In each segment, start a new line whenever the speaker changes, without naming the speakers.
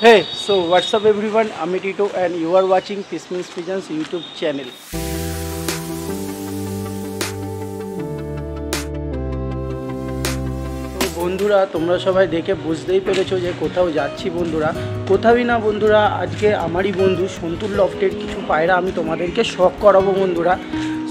Hey, so what's up everyone, I'm Tito and you are watching Fish Means Pigeons YouTube channel. তো বন্ধুরা তোমরা সবাই দেখে বুঝতেই পেরেছো যে কোথাও যাচ্ছি বন্ধুরা, কোথাওই না বন্ধুরা, আজকে আমারই বন্ধু সন্তুর লফটের কিছু পায়রা আমি তোমাদেরকে শখ করাবো বন্ধুরা।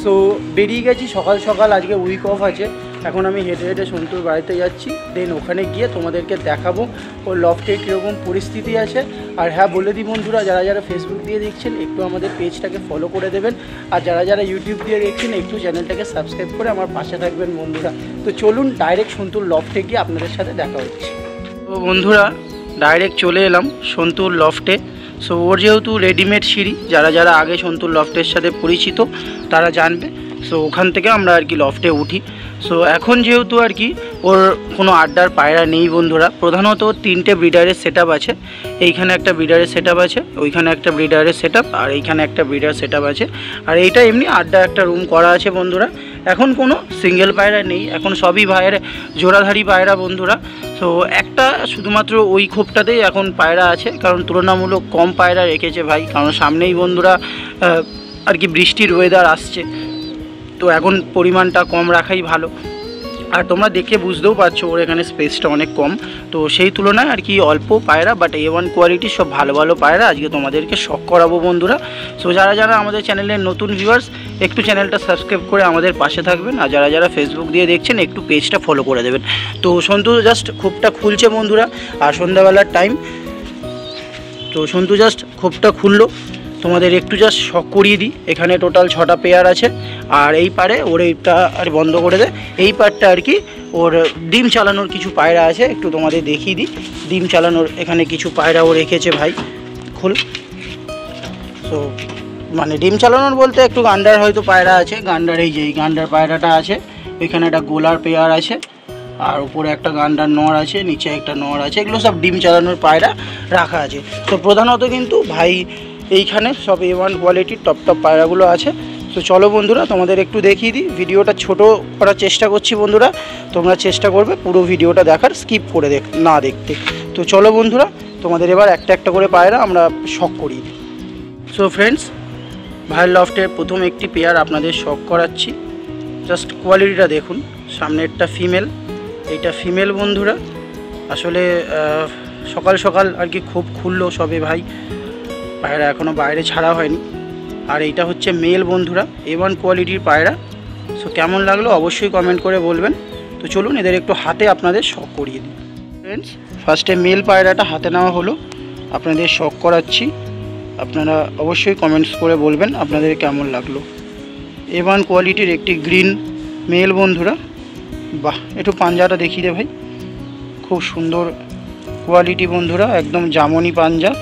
সো বেরিয়ে গেছি সকাল সকাল, আজকে উইক অফ আছে। এখন আমি হেঁটে হেঁটে সন্তুর বাড়িতে যাচ্ছি, দেন ওখানে গিয়ে তোমাদেরকে দেখাবো ওর লফটে কীরকম পরিস্থিতি আছে। আর হ্যাঁ বলে দিই বন্ধুরা, যারা যারা ফেসবুক দিয়ে দেখছেন একটু আমাদের পেজটাকে ফলো করে দেবেন, আর যারা যারা ইউটিউব দিয়ে দেখছেন একটু চ্যানেলটাকে সাবস্ক্রাইব করে আমার পাশে থাকবেন বন্ধুরা। তো চলুন ডাইরেক্ট সন্তুর লফটে গিয়ে আপনাদের সাথে দেখা হচ্ছে। তো বন্ধুরা ডাইরেক্ট চলে এলাম সন্তুর লফটে। সো ওর যেহেতু রেডিমেড সিঁড়ি, যারা যারা আগে সন্তুর লফটের সাথে পরিচিত তারা জানবে। সো ওখান থেকে আমরা আর কি লফটে উঠি। সো এখন যেহেতু আর কি ওর কোনো আড্ডার পায়রা নেই বন্ধুরা, প্রধানত তিনটে ব্রিডারের সেট আছে। এইখানে একটা ব্রিডারের সেট আছে, ওইখানে একটা ব্রিডারের সেট আর এইখানে একটা ব্রিডার সেট আছে। আর এইটা এমনি আড্ডা একটা রুম করা আছে বন্ধুরা। এখন কোনো সিঙ্গেল পায়রা নেই, এখন সবই ভাইয়ের জোড়াধারী পায়রা বন্ধুরা। তো একটা শুধুমাত্র ওই খোপটাতেই এখন পায়রা আছে, কারণ তুলনামূলক কম পায়রা রেখেছে ভাই, কারণ সামনেই বন্ধুরা আর কি বৃষ্টির ওয়েদার আসছে, তো এখন পরিমাণটা কম রাখাই ভালো। আর তোমরা দেখে বুঝতেও পারছো ওর এখানে স্পেসটা অনেক কম, তো সেই তুলনায় আর কি অল্প পায়রা, বাট A1 কোয়ালিটির সব ভালো ভালো পায়রা আজকে তোমাদেরকে শখ করাবো বন্ধুরা। সো যারা যারা আমাদের চ্যানেলের নতুন ভিউয়ার্স একটু চ্যানেলটা সাবস্ক্রাইব করে আমাদের পাশে থাকবেন, আর যারা যারা ফেসবুক দিয়ে দেখছেন একটু পেজটা ফলো করে দেবেন। তো সন্তু জাস্ট খোপটা খুলছে বন্ধুরা, আর সন্ধ্যাবেলার টাইম, তো সন্তু জাস্ট খোপটা খুললো। তোমাদের একটু জাস্ট শখ করিয়ে দিই, এখানে টোটাল 6টা পেয়ার আছে। আর এই পারে ওর এইটা আর বন্ধ করে দেয়, এই পারটা আর কি ওর ডিম চালানোর কিছু পায়রা আছে, একটু তোমাদের দেখিয়ে দিই। ডিম চালানোর এখানে কিছু পায়রা ও রেখেছে ভাই, খুল। তো মানে ডিম চালানোর বলতে একটু গান্ডার হয়তো পায়রা আছে, গান্ডার এই যে এই গান্ডার পায়রাটা আছে, ওইখানে একটা গোলার পেয়ার আছে, আর উপরে একটা গান্ডার নর আছে, নিচে একটা নর আছে, এগুলো সব ডিম চালানোর পায়রা রাখা আছে। তো প্রধানত কিন্তু ভাই এইখানে সব A1 কোয়ালিটির টপ টপ পায়রাগুলো আছে। তো চলো বন্ধুরা তোমাদের একটু দেখিয়ে দিই। ভিডিওটা ছোট করার চেষ্টা করছি বন্ধুরা, তোমরা চেষ্টা করবে পুরো ভিডিওটা দেখার, স্কিপ করে না দেখতে। তো চলো বন্ধুরা তোমাদের এবার একটা একটা করে পায়রা আমরা শখ করি। সো ফ্রেন্ডস, ভাইয়ের লফটের প্রথম একটি পেয়ার আপনাদের শখ করাচ্ছি। জাস্ট কোয়ালিটিটা দেখুন, সামনেরটা ফিমেল, এইটা ফিমেল বন্ধুরা। আসলে সকাল সকাল আর কি খুব খুললো সবে ভাই, পায়রা এখনও বাইরে ছাড়া হয়নি। আর এইটা হচ্ছে মেল বন্ধুরা, A1 কোয়ালিটির পায়রা। সো কেমন লাগলো অবশ্যই কমেন্ট করে বলবেন। তো চলুন এদের একটু হাতে আপনাদের শখ করিয়ে দিই। ফ্রেন্ডস, ফার্স্টে মেল পায়রাটা হাতে নেওয়া হলো, আপনাদের শখ করাচ্ছি। আপনারা অবশ্যই কমেন্টস করে বলবেন আপনাদের কেমন লাগলো। A1 কোয়ালিটির একটি গ্রিন মেল বন্ধুরা। বাহ, একটু পাঞ্জাটা দেখিয়ে দে ভাই, খুব সুন্দর কোয়ালিটি বন্ধুরা, একদম জামনি পাঞ্জা।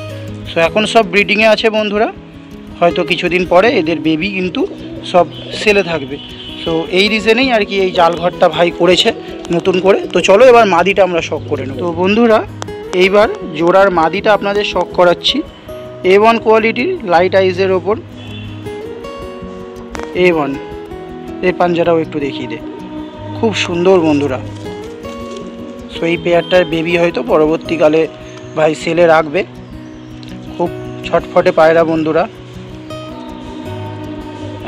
সো এখন সব ব্রিডিংয়ে আছে বন্ধুরা, হয়তো কিছুদিন পরে এদের বেবি কিন্তু সব সেলে থাকবে। সো এই রিজনেই আর কি এই জাল ঘরটা ভাই করেছে নতুন করে। তো চলো এবার মাদিটা আমরা শখ করে নেব। তো বন্ধুরা এইবার জোড়ার মাদিটা আপনাদের শখ করাচ্ছি। A1 কোয়ালিটির লাইট আইজের ওপর A1, এই পাঞ্জাটাও একটু দেখিয়ে দে, খুব সুন্দর বন্ধুরা। সো এই পেয়ারটার বেবি হয়তো পরবর্তীকালে ভাই সেলে রাখবে, খুব ছটফটে পায়রা বন্ধুরা,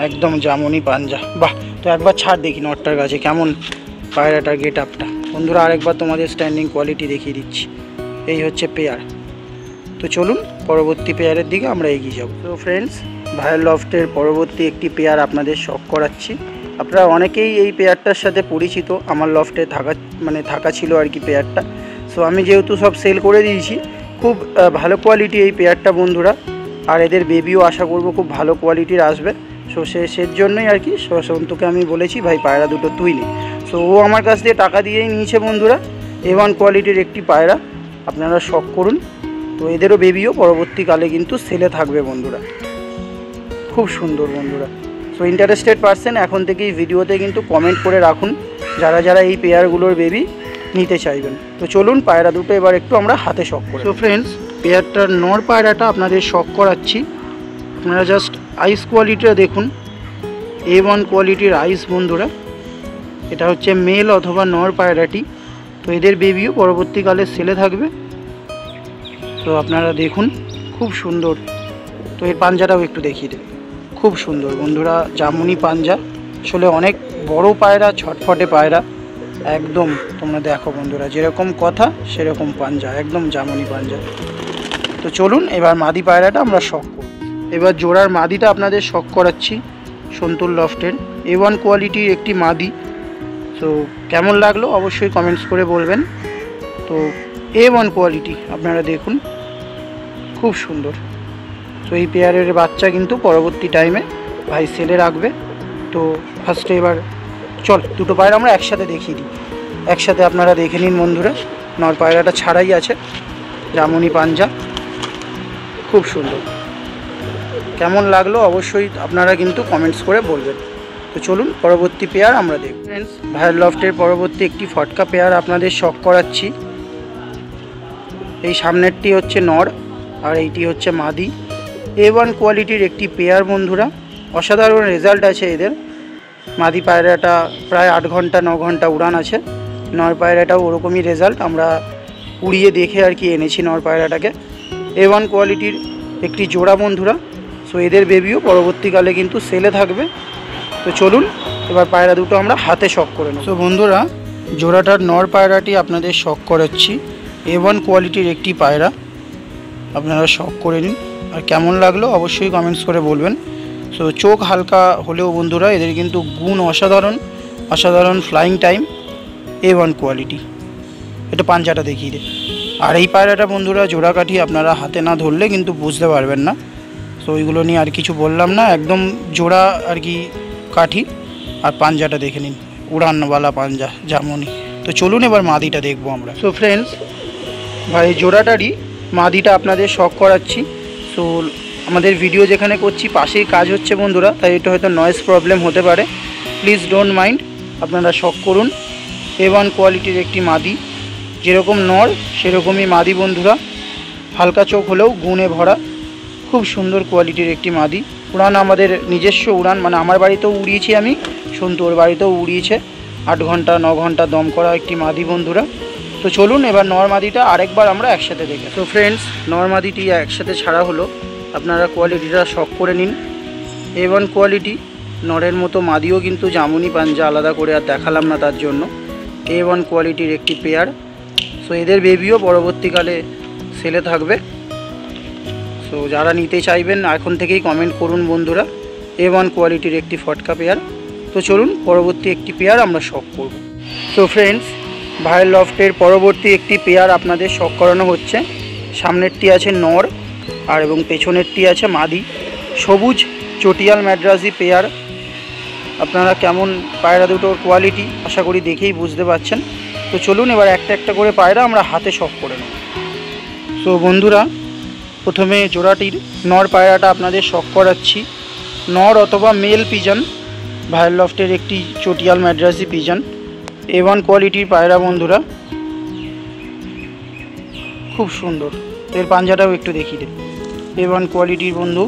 একদম জামনি পাঞ্জা। বাহ, তো একবার ছাড় দেখি নটটার কাছে কেমন পায়রাটার গেট আপটা বন্ধুরা। আরেকবার তোমাদের স্ট্যান্ডিং কোয়ালিটি দেখিয়ে দিচ্ছি। এই হচ্ছে পেয়ার। তো চলুন পরবর্তী পেয়ারের দিকে আমরা এগিয়ে যাব। তো ফ্রেন্ডস, ভাইয়ের লফটের পরবর্তী একটি পেয়ার আপনাদের শখ করাচ্ছি। আপনারা অনেকেই এই পেয়ারটার সাথে পরিচিত, আমার লফটে থাকা ছিল আর কি পেয়ারটা। সো আমি যেহেতু সব সেল করে দিয়েছি, খুব ভালো কোয়ালিটি এই পেয়ারটা বন্ধুরা। আর এদের বেবিও আশা করব খুব ভালো কোয়ালিটির আসবে। সো সের জন্যই আর কি সন্তুকে আমি বলেছি ভাই পায়রা দুটো তুই নে। সো ও আমার কাছ দিয়ে টাকা দিয়েই নিয়েছে বন্ধুরা। A1 কোয়ালিটির একটি পায়রা আপনারা শখ করুন। তো এদেরও বেবিও পরবর্তীকালে কিন্তু সেলে থাকবে বন্ধুরা, খুব সুন্দর বন্ধুরা। সো ইন্টারেস্টেড পারসন এখন থেকেই ভিডিওতে কিন্তু কমেন্ট করে রাখুন যারা যারা এই পেয়ারগুলোর বেবি নিতে চাইবেন। তো চলুন পায়রা দুটো এবার একটু আমরা হাতে শখ করি। তো ফ্রেন্ডস, পেয়ারটার নর পায়রাটা আপনাদের শখ করাচ্ছি। আপনারা জাস্ট আইস কোয়ালিটিটা দেখুন, A1 কোয়ালিটির আইস বন্ধুরা। এটা হচ্ছে মেল অথবা নর পায়রাটি। তো এদের বেবিও পরবর্তীকালে সেলে থাকবে। তো আপনারা দেখুন, খুব সুন্দর। তো এর পাঞ্জাটাও একটু দেখিয়ে দেবে, খুব সুন্দর বন্ধুরা, জামুনি পাঞ্জা। আসলে অনেক বড় পায়রা, ছটফটে পায়রা একদম। তোমরা দেখো বন্ধুরা, যেরকম কথা সেরকম পাঞ্জা, একদম জামুনি পাঞ্জা। তো চলুন এবার মাদি পায়রাটা আমরা শখ করব। এবার জোড়ার মাদিটা আপনাদের শখ করাচ্ছি সন্তুর লফটের A1 কোয়ালিটির একটি মাদি। তো কেমন লাগলো অবশ্যই কমেন্টস করে বলবেন। তো A1 কোয়ালিটি আপনারা দেখুন, খুব সুন্দর। তো এই পেয়ারের বাচ্চা কিন্তু পরবর্তী টাইমে ভাই সেলে রাখবে। তো ফার্স্টে এবার চল দুটো পায়রা আমরা একসাথে দেখিয়ে দিই, একসাথে আপনারা দেখে নিন বন্ধুরা। নর পায়রাটা ছাড়াই আছে, জামুনি পাঞ্জা, খুব সুন্দর। কেমন লাগলো অবশ্যই আপনারা কিন্তু কমেন্টস করে বলবেন। তো চলুন পরবর্তী পেয়ার আমরা দেখব। ফ্রেন্ডস, ভাইয়ের লফটের পরবর্তী একটি ফটকা পেয়ার আপনাদের শখ করাচ্ছি। এই সামনেরটি হচ্ছে নর আর এইটি হচ্ছে মাদি। A1 কোয়ালিটির একটি পেয়ার বন্ধুরা, অসাধারণ রেজাল্ট আছে এদের। মাদি পায়রাটা প্রায় 8 ঘন্টা 9 ঘন্টা উড়ান আছে, নর পায়রাটাও ওরকমই রেজাল্ট। আমরা উড়িয়ে দেখে আর কি এনেছি নর পায়রাটাকে। A1 কোয়ালিটির একটি জোড়া বন্ধুরা। সো এদের বেবিও পরবর্তীকালে কিন্তু সেলে থাকবে। তো চলুন এবার পায়রা দুটো আমরা হাতে শখ করে নেব। তো বন্ধুরা, জোড়াটার নর পায়রাটি আপনাদের শখ করাচ্ছি। A1 কোয়ালিটির একটি পায়রা, আপনারা শখ করে নিন। আর কেমন লাগলো অবশ্যই কমেন্টস করে বলবেন। সো চোখ হালকা হলেও বন্ধুরা এদের কিন্তু গুণ অসাধারণ, অসাধারণ ফ্লাইং টাইম। A1 quality. এটা পাঞ্জাটা দেখিয়ে দে। আর এই পায়রাটা বন্ধুরা জোড়া কাঠি, আপনারা হাতে না ধরলে কিন্তু বুঝতে পারবেন না। তো ওইগুলো নিয়ে আর কিছু বললাম না, একদম জোড়া আর কি কাঠি। আর পাঞ্জাটা দেখে নিন, উড়ানওয়ালা পাঞ্জা, জামুনি। তো চলুন এবার মাদিটা দেখবো আমরা। সো ফ্রেন্ডস, ভাই জোড়াটারই মাদিটা আপনাদের শখ করাচ্ছি। সো আমাদের ভিডিও যেখানে করছি পাশেই কাজ হচ্ছে বন্ধুরা, তাই এটা হয়তো নয়েজ প্রবলেম হতে পারে, প্লিজ ডোন্ট মাইন্ড, আপনারা শখ করুন। A1 কোয়ালিটির একটি মাদি, যেরকম নর সেরকমই মাদি বন্ধুরা। হালকা চোখ হলেও গুণে ভরা, খুব সুন্দর কোয়ালিটির একটি মাদি। উড়ান আমাদের নিজস্ব উড়ান, মানে আমার বাড়িতেও উড়িয়েছি আমি, সন্তুর বাড়িতেও উড়িয়েছে। 8 ঘন্টা 9 ঘন্টা দম করা একটি মাদি বন্ধুরা। তো চলুন এবার নর মাদিটা আরেকবার আমরা একসাথে দেখে। তো ফ্রেন্ডস, নর মাদিটি একসাথে ছাড়া হলো, আপনারা কোয়ালিটিটা শখ করে নিন। A1 কোয়ালিটি, নরের মতো মাদিও কিন্তু জামুনি পাঞ্জা, আলাদা করে আর দেখালাম না তার জন্য। A1 কোয়ালিটির একটি পেয়ার। সো এদের বেবিও পরবর্তীকালে সেলে থাকবে। সো যারা নিতে চাইবেন এখন থেকেই কমেন্ট করুন বন্ধুরা। A1 কোয়ালিটির একটি ফটকা পেয়ার। তো চলুন পরবর্তী একটি পেয়ার আমরা শখ করব। তো ফ্রেন্ডস, ভাইয়ের লফটের পরবর্তী একটি পেয়ার আপনাদের শখ করানো হচ্ছে। সামনেরটি আছে নর আর এবং পেছনেরটি আছে মাদি। সবুজ চটিয়াল ম্যাড্রাসি পেয়ার। আপনারা কেমন পায়রা দুটোর কোয়ালিটি আশা করি দেখেই বুঝতে পারছেন। তো চলুন এবার একটা একটা করে পায়রা আমরা হাতে শখ করে নেব। সো বন্ধুরা, প্রথমে জোড়াটির নর পায়রাটা আপনাদের শখ করাচ্ছি। নর অথবা মেল পিজন, ভাইয়ের লফটের একটি চটিয়াল ম্যাড্রাসি পিজন। A1 কোয়ালিটির পায়রা বন্ধুরা, খুব সুন্দর। এর পাঞ্জাটাও একটু দেখিয়ে দেন। A1 কোয়ালিটির বন্ধু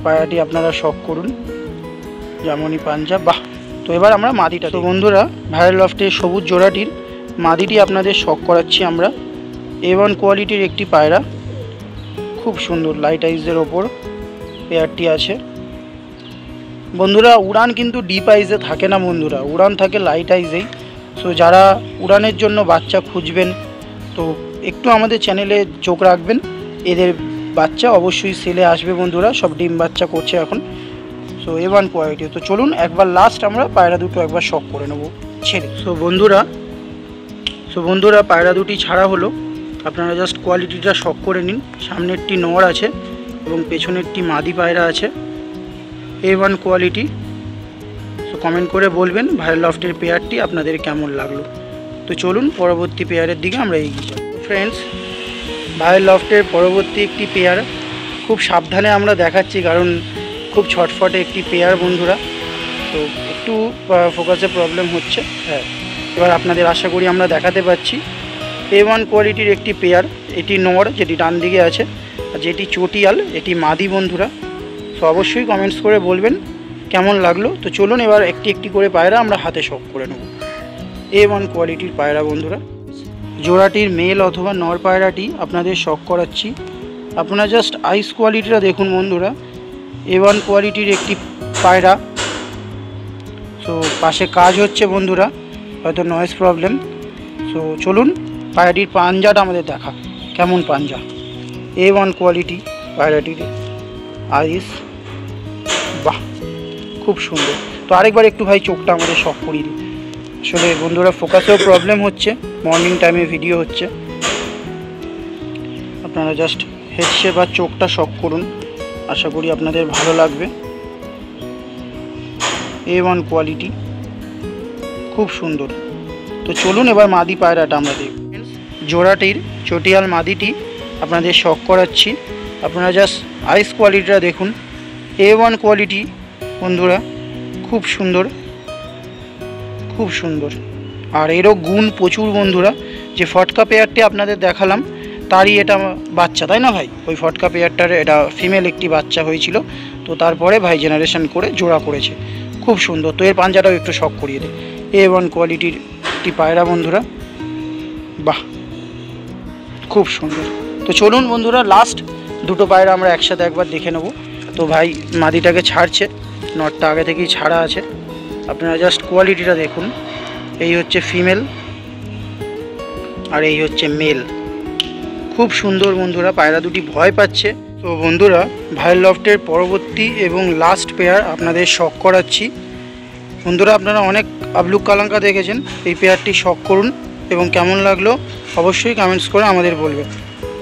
পায়রাটি আপনারা শখ করুন, জামুনি পাঞ্জা, বাহ। তো এবার আমরা মাদিটা। তো বন্ধুরা, ভাইয়ের লফটের সবুজ জোড়াটির মাদিটি আপনাদের শখ করাচ্ছি আমরা। A1 কোয়ালিটির একটি পায়রা, খুব সুন্দর লাইট আইজের ওপর পেয়ারটি আছে বন্ধুরা। উড়ান কিন্তু ডিপ আইজে থাকে না বন্ধুরা, উড়ান থাকে লাইট আইজেই। সো যারা উড়ানের জন্য বাচ্চা খুঁজবেন তো একটু আমাদের চ্যানেলে চোখ রাখবেন। এদের বাচ্চা অবশ্যই সেলে আসবে বন্ধুরা, সব ডিম বাচ্চা করছে এখন। So A1 quality. তো চলুন একবার লাস্ট আমরা পায়রা দুটো একবার শখ করে নেব ছেড়ে। সো বন্ধুরা পায়রা দুটি ছাড়া হলো, আপনারা জাস্ট কোয়ালিটিটা শখ করে নিন। সামনেরটি নর আছে এবং পেছনেরটি মাদি পায়রা আছে। A1 quality. সো কমেন্ট করে বলবেন ভাইয়ের লফটের পেয়ারটি আপনাদের কেমন লাগলো। তো চলুন পরবর্তী পেয়ারের দিকে আমরা এগিয়ে যাই। ফ্রেন্ডস, ভাইয়ের লফটের পরবর্তী একটি পেয়ার, খুব সাবধানে আমরা দেখাচ্ছি কারণ খুব ছটফটে একটি পেয়ার বন্ধুরা। তো একটু ফোকাসে প্রবলেম হচ্ছে। হ্যাঁ, এবার আপনাদের আশা করি আমরা দেখাতে পাচ্ছি। A1 কোয়ালিটির একটি পেয়ার, এটি নর যেটি ডান দিকে আছে, আর যেটি চটিয়াল এটি মাদি বন্ধুরা। তো অবশ্যই কমেন্টস করে বলবেন কেমন লাগলো। তো চলুন এবার একটি একটি করে পায়রা আমরা হাতে শখ করে নেব। A1 কোয়ালিটির পায়রা বন্ধুরা। জোড়াটির মেল অথবা নর পায়রাটি আপনাদের শখ করাচ্ছি। আপনারা জাস্ট আইস কোয়ালিটিটা দেখুন বন্ধুরা। A1 কোয়ালিটির একটি পায়রা। সো পাশে কাজ হচ্ছে বন্ধুরা, হয়তো নয়েজ প্রবলেম। সো চলুন পায়রাটির পাঞ্জাটা আমাদের দেখা, কেমন পাঞ্জা। A1 কোয়ালিটি পায়রাটির আইস, বাহ খুব সুন্দর। তো আরেকবার একটু ভাই চোখটা আমাদের শখ করিয়ে দিই। আসলে বন্ধুরা ফোকাসেও প্রবলেম হচ্ছে, মর্নিং টাইমে ভিডিও হচ্ছে। আপনারা জাস্ট হেডসে বা চোখটা শখ করুন, আশা করি আপনাদের ভালো লাগবে। A1 কোয়ালিটি খুব সুন্দর। তো চলুন এবার মাদি পায়রাটা আমরা দেখব। জোড়াটির চটিয়াল মাদিটি আপনাদের শখ করাচ্ছি। আপনারা জাস্ট আইস কোয়ালিটিটা দেখুন। A1 কোয়ালিটি বন্ধুরা, খুব সুন্দর, খুব সুন্দর। আর এরও গুণ প্রচুর বন্ধুরা। যে ফটকা পেয়ারটি আপনাদের দেখালাম তারই এটা বাচ্চা, তাই না ভাই? ওই ফটকা পেয়ারটার এটা ফিমেল একটি বাচ্চা হয়েছিল, তো তারপরে ভাই জেনারেশন করে জোড়া করেছে। খুব সুন্দর। তো এর পাঞ্জাটাও একটু শখ করিয়ে দেয়। A1 কোয়ালিটির একটি পায়রা বন্ধুরা, বাহ খুব সুন্দর। তো চলুন বন্ধুরা লাস্ট দুটো পায়রা আমরা একসাথে একবার দেখে নেব। তো ভাই মাদিটাকে ছাড়ছে, নটটা আগে থেকেই ছাড়া আছে। আপনারা জাস্ট কোয়ালিটিটা দেখুন। এই হচ্ছে ফিমেল আর এই হচ্ছে মেল। খুব সুন্দর বন্ধুরা, পায়রা দুটি ভয় পাচ্ছে। তো বন্ধুরা ভাইয়ের লফটের পরবর্তী এবং লাস্ট পেয়ার আপনাদের শখ করাচ্ছি। বন্ধুরা আপনারা অনেক আবলুক কালাঙ্কা দেখেছেন, এই পেয়ারটি শখ করুন এবং কেমন লাগলো অবশ্যই কমেন্টস করে আমাদের বলবেন।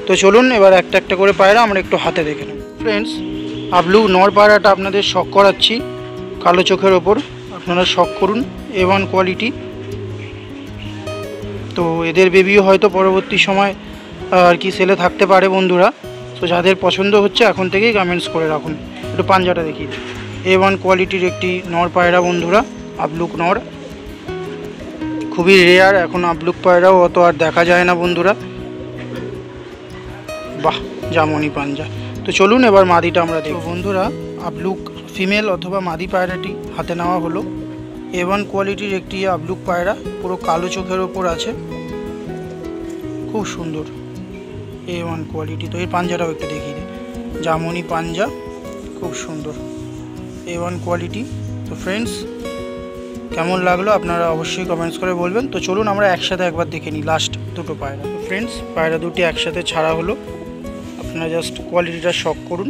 তো চলুন এবার একটা একটা করে পায়রা আমরা একটু হাতে দেখে নেব। ফ্রেন্ডস আবলু নর পায়রাটা আপনাদের শখ করাচ্ছি, কালো চোখের ওপর। আপনারা শখ করুন, A1 কোয়ালিটি। তো এদের বেবিও হয়তো পরবর্তী সময় আর কি সেলে থাকতে পারে বন্ধুরা। তো যাদের পছন্দ হচ্ছে এখন থেকেই কমেন্টস করে রাখুন। একটু পাঞ্জাটা দেখি। A1 কোয়ালিটির একটি নর পায়রা বন্ধুরা, আবলুক নর। খুবই রেয়ার, এখন আবলুক পায়রাও অত আর দেখা যায় না বন্ধুরা। বাহ জামনি পাঞ্জা। তো চলুন এবার মাদিটা আমরা দেখব বন্ধুরা। আবলুক ফিমেল অথবা মাদি পায়রাটি হাতে নেওয়া হলো। A1 কোয়ালিটির একটি আবলুক পায়রা, পুরো কালো চোখের ওপর আছে, খুব সুন্দর। A1 quality. তো এর পাঞ্জাটাও একটু দেখিয়ে দিই, জামনি পাঞ্জা, খুব সুন্দর। A1 quality. তো ফ্রেন্ডস কেমন লাগলো আপনারা অবশ্যই কমেন্টস করে বলবেন। তো চলুন আমরা একসাথে একবার দেখে নিই লাস্ট দুটো পায়রা। তো ফ্রেন্ডস পায়রা দুটি একসাথে ছাড়া হলো। আপনারা জাস্ট কোয়ালিটিটা শখ করুন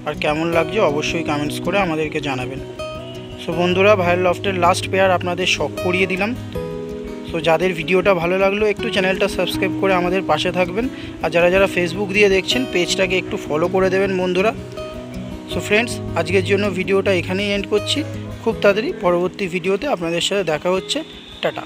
আর কেমন লাগছে অবশ্যই কমেন্টস করে আমাদেরকে জানাবেন। সো বন্ধুরা ভাইয়ের লফটের লাস্ট পেয়ার আপনাদের শখ করিয়ে দিলাম। সো যাদের ভিডিওটা ভালো লাগলো একটু চ্যানেলটা সাবস্ক্রাইব করে আমাদের পাশে থাকবেন। আর যারা যারা ফেসবুক দিয়ে দেখছেন পেজটাকে একটু ফলো করে দেবেন বন্ধুরা। সো ফ্রেন্ডস আজকের জন্য ভিডিওটা এখানেই এন্ড করছি। খুব তাড়াতাড়ি পরবর্তী ভিডিওতে আপনাদের সাথে দেখা হচ্ছে। টাটা।